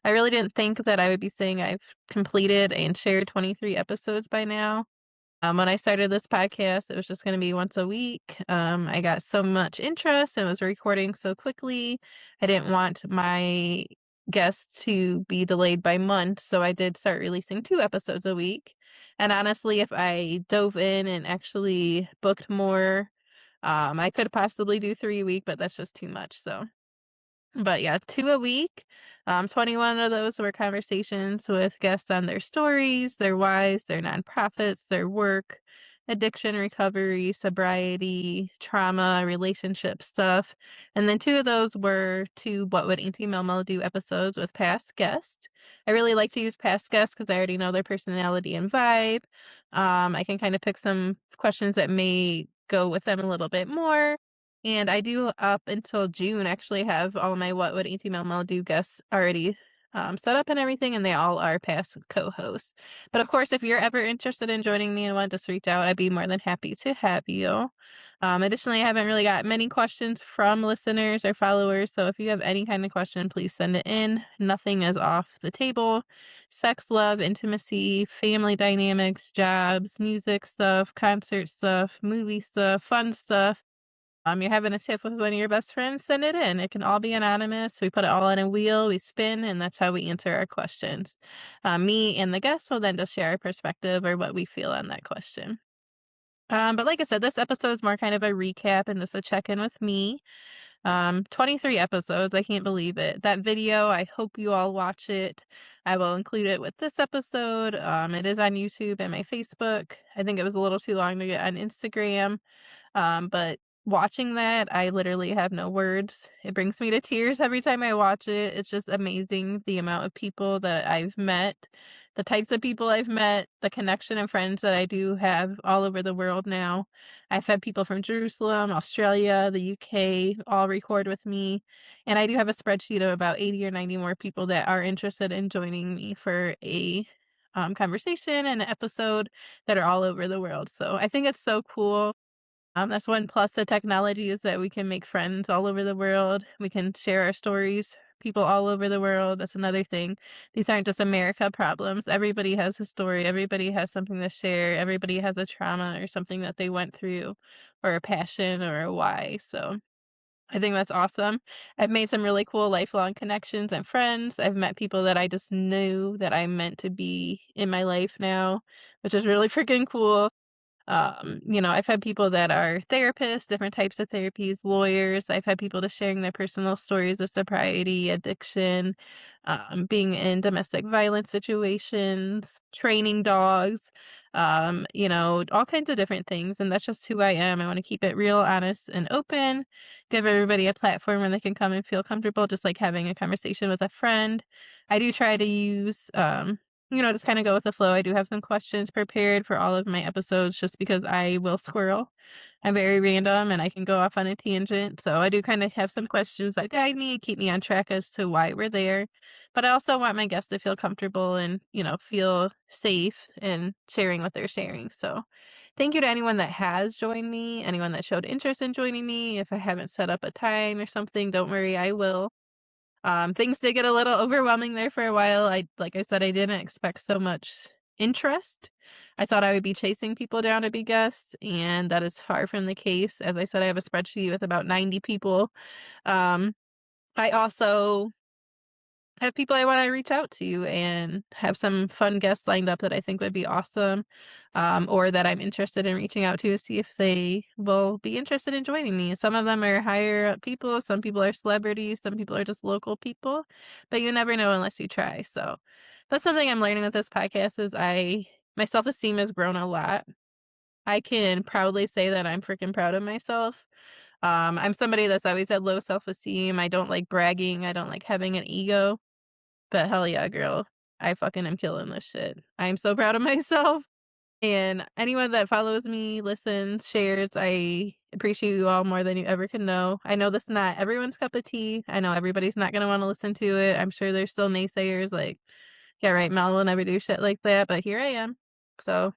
I really didn't think that I would be saying I've completed and shared 23 episodes by now. When I started this podcast, it was just gonna be once a week. I got so much interest and was recording so quickly. I didn't want my guests to be delayed by months, so I did start releasing 2 episodes a week. And honestly, if I dove in and actually booked more, I could possibly do 3 a week, but that's just too much, so but yeah, 2 a week. 21 of those were conversations with guests on their stories, their whys, their nonprofits, their work, addiction recovery, sobriety, trauma, relationship stuff. And then 2 of those were 2 What Would Auntie Mel Do episodes with past guests. I really like to use past guests because I already know their personality and vibe. I can kind of pick some questions that may go with them a little bit more. And I do up until June actually have all my What Would Auntie Mel Do guests already set up and everything, and they all are past co-hosts. But of course, if you're ever interested in joining me and want to just reach out, I'd be more than happy to have you. Additionally, I haven't really got many questions from listeners or followers, so if you have any kind of question, please send it in. Nothing is off the table. Sex, love, intimacy, family dynamics, jobs, music stuff, concert stuff, movie stuff, fun stuff. You're having a tiff with one of your best friends, send it in. It can all be anonymous. We put it all on a wheel, we spin, and that's how we answer our questions. Me and the guest will then just share our perspective or what we feel on that question. But like I said, this episode is more kind of a recap and just a check-in with me. 23 episodes, I can't believe it. That video, I hope you all watch it. I will include it with this episode. It is on YouTube and my Facebook. I think it was a little too long to get on Instagram. But watching that, I literally have no words. It brings me to tears every time I watch it. It's just amazing the amount of people that I've met, the types of people I've met, the connection and friends that I do have all over the world now. I've had people from Jerusalem, Australia, the UK all record with me. And I do have a spreadsheet of about 80 or 90 more people that are interested in joining me for a conversation and an episode that are all over the world. So I think it's so cool. That's one plus of technology is that we can make friends all over the world. We can share our stories, people all over the world. That's another thing. These aren't just America problems. Everybody has a story. Everybody has something to share. Everybody has a trauma or something that they went through or a passion or a why. So I think that's awesome. I've made some really cool lifelong connections and friends. I've met people that I just knew that I meant to be in my life now, which is really freaking cool. I've had people that are therapists, different types of therapies, lawyers. I've had people just sharing their personal stories of sobriety, addiction, being in domestic violence situations, training dogs, all kinds of different things. And that's just who I am. I want to keep it real, honest, and open, give everybody a platform where they can come and feel comfortable, just like having a conversation with a friend. I do try to use, just kind of go with the flow. I do have some questions prepared for all of my episodes just because I will squirrel. I'm very random and I can go off on a tangent. So I do kind of have some questions that guide me, keep me on track as to why we're there. But I also want my guests to feel comfortable and, feel safe in sharing what they're sharing. So thank you to anyone that has joined me, anyone that showed interest in joining me. If I haven't set up a time or something, don't worry, I will. Things did get a little overwhelming there for a while. Like I said, I didn't expect so much interest. I thought I would be chasing people down to be guests, and that is far from the case. As I said, I have a spreadsheet with about 90 people. Um, I also have people I wanna reach out to and have some fun guests lined up that I think would be awesome, or that I'm interested in reaching out to see if they will be interested in joining me. Some of them are higher up people, some people are celebrities, some people are just local people, but you never know unless you try, so that's something I'm learning with this podcast is my self-esteem has grown a lot. I can proudly say that I'm freaking proud of myself. I'm somebody that's always had low self-esteem, I don't like bragging, I don't like having an ego. But hell yeah, girl. I fucking am killing this shit. I am so proud of myself, and anyone that follows me, listens, shares, I appreciate you all more than you ever could know. I know this is not everyone's cup of tea. I know everybody's not gonna wanna listen to it. I'm sure there's still naysayers like, "Yeah, right, Mel will never do shit like that," but here I am. So,